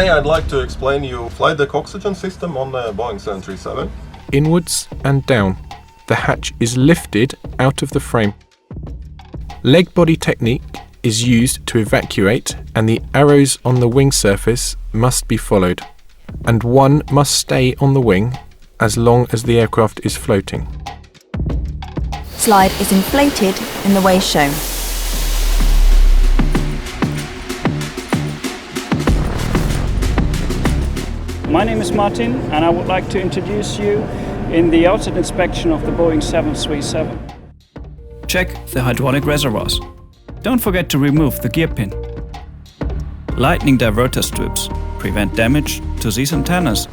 Today I'd like to explain you flight deck oxygen system on the Boeing 737. Inwards and down. The hatch is lifted out of the frame. Leg body technique is used to evacuate, and the arrows on the wing surface must be followed, and one must stay on the wing as long as the aircraft is floating. Slide is inflated in the way shown. My name is Martin, and I would like to introduce you in the outside inspection of the Boeing 737. Check the hydraulic reservoirs. Don't forget to remove the gear pin. Lightning diverter strips prevent damage to these antennas.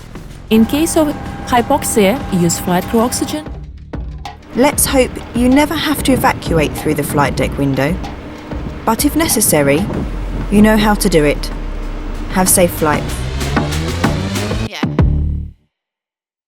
In case of hypoxia, use flight crew oxygen. Let's hope you never have to evacuate through the flight deck window. But if necessary, you know how to do it. Have safe flight.